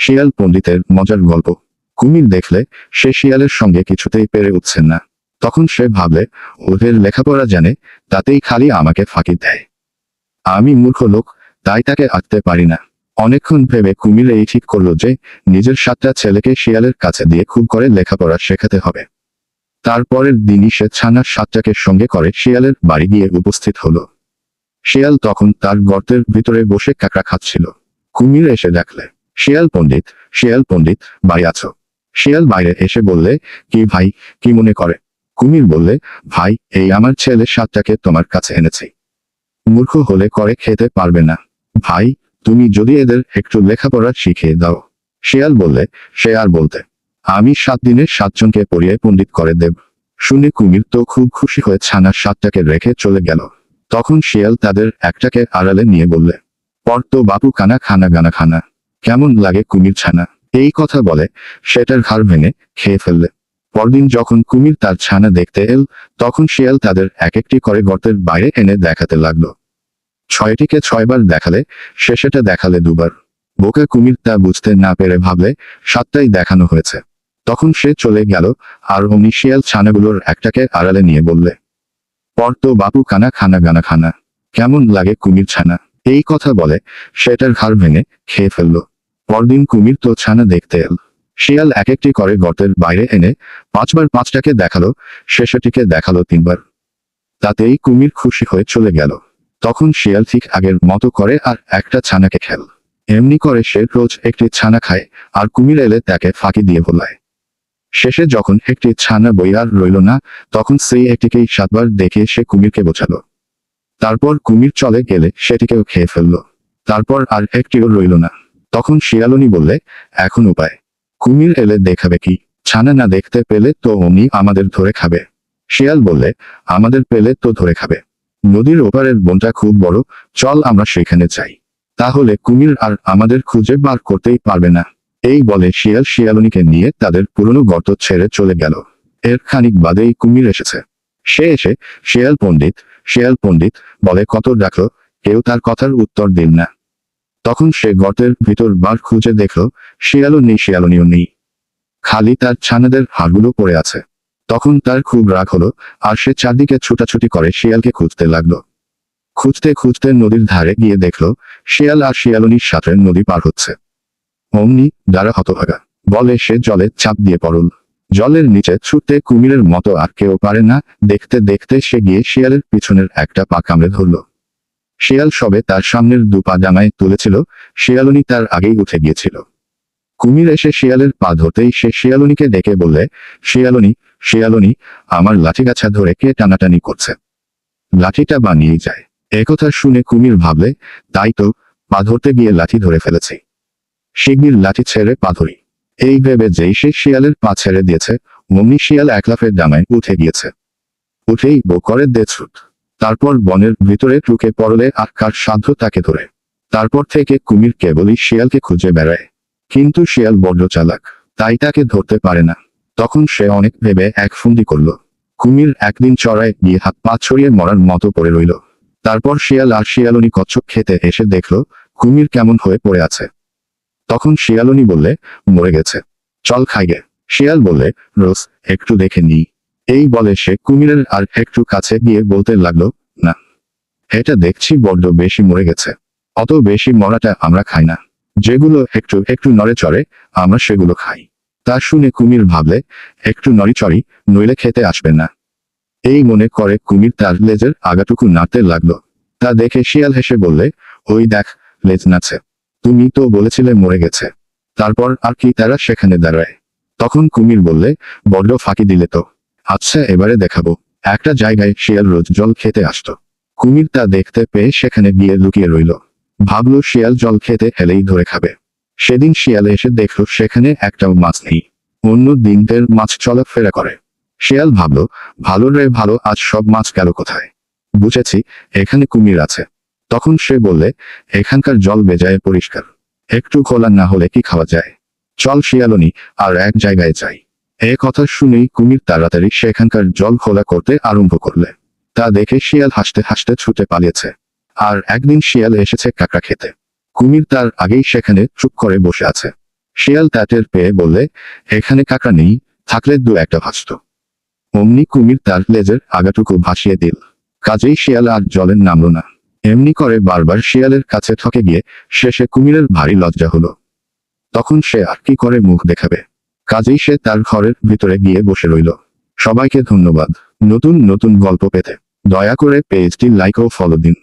শিয়াল পণ্ডিতের মজার গল্প। কুমির দেখলে সে শিয়ালের সঙ্গে কিছুতেই পেরে উঠছেন না। তখন সে ভাবলে, ওদের লেখাপড়া জানে, তাতেই খালি আমাকে ফাঁকি দেয়। আমি মূর্খ লোক, তাই তাকে আঁকতে পারি না। অনেকক্ষণ ভেবে কুমির এই ঠিক করল যে নিজের 7টা ছেলেকে শিয়ালের কাছে দিয়ে খুব করে লেখাপড়া শেখাতে হবে। তারপরের দিনই সে ছানার 7টাকে সঙ্গে করে শিয়ালের বাড়ি গিয়ে উপস্থিত হলো। শিয়াল তখন তার গর্তের ভিতরে বসে কাঁকড়া খাচ্ছিল। কুমির এসে ডাকলে, শিয়াল পণ্ডিত, বাড়ি আছো? শিয়াল বাইরে এসে বললে, কি ভাই, কি মনে করে? কুমির বললে, ভাই, এই আমার ছেলে 7টাকে তোমার কাছে এনেছি। মূর্খ হলে করে খেতে পারবে না। ভাই, তুমি যদি এদের একটু লেখাপড়া শিখিয়ে দাও। শিয়াল বললে, সে আর বলতে, আমি 7 দিনে 7 জনকে পড়িয়ে পণ্ডিত করে দেব। শুনে কুমির তো খুব খুশি হয়ে ছানার 7টাকে রেখে চলে গেল। তখন শিয়াল তাদের একটাকে আড়ালে নিয়ে বললে, পর তো বাপু কানা খানা গানা খানা। কেমন লাগে কুমির ছানা? এই কথা বলে সেটার ঘাড় ভেঙে খেয়ে ফেললে। পরদিন যখন কুমির তার ছানা দেখতে এল, তখন শিয়াল তাদের এক একটি করে গর্তের বাইরে এনে দেখাতে লাগলো। 6টিকে 6 বার দেখালে, শেষেটা দেখালে 2 বার। বোকা কুমির তা বুঝতে না পেরে ভাবলে 7টাই দেখানো হয়েছে। তখন সে চলে গেল, আর অমনি শিয়াল ছানাগুলোর একটাকে আড়ালে নিয়ে বললে, পর তো বাপু কানা খানা গানা খানা। কেমন লাগে কুমির ছানা? এই কথা বলে সেটার ঘাড় ভেঙে খেয়ে ফেলল। পরদিন কুমির তো ছানা দেখতে এল। শিয়াল এক একটি করে গর্তের বাইরে এনে 5 বার 5টাকে দেখালো, শেষটিকে দেখালো 3 বার। তাতেই কুমির খুশি হয়ে চলে গেল। তখন শিয়াল ঠিক আগের মতো করে আর একটা ছানাকে খেল। এমনি করে সে রোজ একটি ছানা খায়, আর কুমির এলে তাকে ফাঁকি দিয়ে ভোলায়। শেষে যখন একটি ছানা বই আর রইল না, তখন সেই একটিকেই 7 বার দেখে সে কুমিরকে বোঝালো। তারপর কুমির চলে গেলে সেটিকেও খেয়ে ফেলল। তারপর আর একটিও রইল না। তখন শিয়ালনী বললে, এখন উপায়। কুমির এলে দেখাবে কি? ছানা না দেখতে পেলে তো অমনি আমাদের ধরে খাবে। শিয়াল বললে, আমাদের পেলে তো ধরে খাবে। নদীর ওপারের বনটা খুব বড়, চল আমরা সেখানে যাই। তাহলে কুমির আর আমাদের খুঁজে বার করতেই পারবে না। এই বলে শিয়াল শিয়ালনীকে নিয়ে তাদের পুরনো গর্ত ছেড়ে চলে গেল। এর খানিক বাদেই কুমির এসেছে। সে এসে, শিয়াল পণ্ডিত বলে কত ডাকলো, কেউ তার কথার উত্তর দিল না। তখন সে গর্তের ভিতর বার খুঁজে দেখল, শিয়ালনীও নেই। খালি তার ছানাদের হাড়গুলো পড়ে আছে। তখন তার খুব রাগ হলো, আর সে চারদিকে ছুটাছুটি করে শিয়ালকে খুঁজতে লাগলো। খুঁজতে খুঁজতে নদীর ধারে গিয়ে দেখল, শিয়াল আর শিয়ালনীর সাথে নদী পার হচ্ছে। অমনি, দাঁড়া হতভাগা, বলে সে জলে চাপ দিয়ে পড়ল। জলের নিচে ছুটতে কুমিরের মতো আর কেউ পারে না। দেখতে দেখতে সে গিয়ে শিয়ালের পিছনের একটা পা কামড়ে ধরল। শিয়াল সবে তার সামনের 2 পা ডাঙায় তুলেছিল, শিয়ালনী তার আগেই উঠে গিয়েছিল। কুমির এসে শিয়ালের পা ধরতেই সে শিয়ালনীকে ডেকে বললে, শিয়ালনী, আমার লাঠিগাছা ধরে কে টানাটানি করছে? লাঠিটা বানিয়েই যায়। একথা শুনে কুমির ভাবলে, তাই তো, পা ধরতে গিয়ে লাঠি ধরে ফেলেছি। শিগগির লাঠি ছেড়ে পা ধরি। এই ভেবে যেই সে শিয়ালের পা ছেড়ে দিয়েছে, অমনি শিয়াল এক লাফে ডাঙায় উঠে গিয়েছে। উঠেই বো করে দে ছুট। তারপর বনের ভিতরে ঢুকে পড়লে আর কার সাধ্য তাকে ধরে। তারপর থেকে কুমির কেবলই শিয়ালকে খুঁজে বেড়ায়। কিন্তু শিয়াল বড্ড চালাক, তাই তাকে ধরতে পারে না। তখন সে অনেক ভেবে এক ফুন্দি করল। কুমির একদিন চড়ায় গিয়ে হাত পা ছড়িয়ে মরার মতো পড়ে রইল। তারপর শিয়াল আর শিয়ালনী কচ্ছপ খেতে এসে দেখল কুমির কেমন হয়ে পড়ে আছে। তখন শিয়ালনী বললে, মরে গেছে, চল খাইগে। শিয়াল বললে, রোজ একটু দেখে নিই। এই বলে সে কুমিরের আর একটু কাছে গিয়ে বলতে লাগলো, না, এটা দেখছি বড্ড বেশি মরে গেছে। অত বেশি মরাটা আমরা খাই না। যেগুলো একটু একটু নড়ে চড়ে, আমরা সেগুলো খাই। তা শুনে কুমির ভাবলে, একটু নড়িচড়ি, নইলে খেতে আসবে না। এই মনে করে কুমির তার লেজের আগাটুকু নাড়তে লাগলো। তা দেখে শিয়াল হেসে বললে, ওই দেখ, লেজ নাচে। তুমি তো বলেছিলে মরে গেছে। তারপর আর কি তারা সেখানে দাঁড়ায়? তখন কুমির বললে, বড্ড ফাঁকি দিলে তো। আচ্ছা, এবারে দেখাবো। একটা জায়গায় শিয়াল রোজ জল খেতে আসতো। কুমির তা দেখতে পেয়ে সেখানে গিয়ে লুকিয়ে রইল। ভাবলো শিয়াল জল খেতে এলেই ধরে খাবে। সেদিন শিয়াল এসে দেখল সেখানে একটাও মাছ নেই। অন্য দিনদের মাছ চলাফেরা করে। শিয়াল ভাবলো, ভালো রে ভালো, আজ সব মাছ গেল কোথায়? বুঝেছি, এখানে কুমির আছে। তখন সে বললে, এখানকার জল বেজায় পরিষ্কার, একটু খোলা না হলে কি খাওয়া যায়? চল শিয়ালনী, আর এক জায়গায় যাই। এ কথা শুনেই কুমির তাড়াতাড়ি সেখানকার জল খোলা করতে আরম্ভ করলে। তা দেখে শিয়াল হাসতে হাসতে ছুটে পালিয়েছে। আর একদিন শিয়াল এসেছে কাঁকড়া খেতে। কুমির তার আগেই সেখানে চুপ করে বসে আছে। শিয়াল তা টের পেয়ে বললে, এখানে কাঁকড়া নেই, থাকলে দু একটা ভাসত। অমনি কুমির তার লেজের আগাটুকু ভাসিয়ে দিল। কাজেই শিয়াল আর জলে নামল না। এমনি করে বারবার শিয়ালের কাছে ঠকে গিয়ে শেষে কুমিরের ভারী লজ্জা হলো। তখন সে আর কি করে মুখ দেখাবে। কাজেই সে তার ঘরের ভিতরে গিয়ে বসে রইল। সবাইকে ধন্যবাদ। নতুন নতুন গল্প পেতে দয়া করে পেজটি লাইক ও ফলো দিন।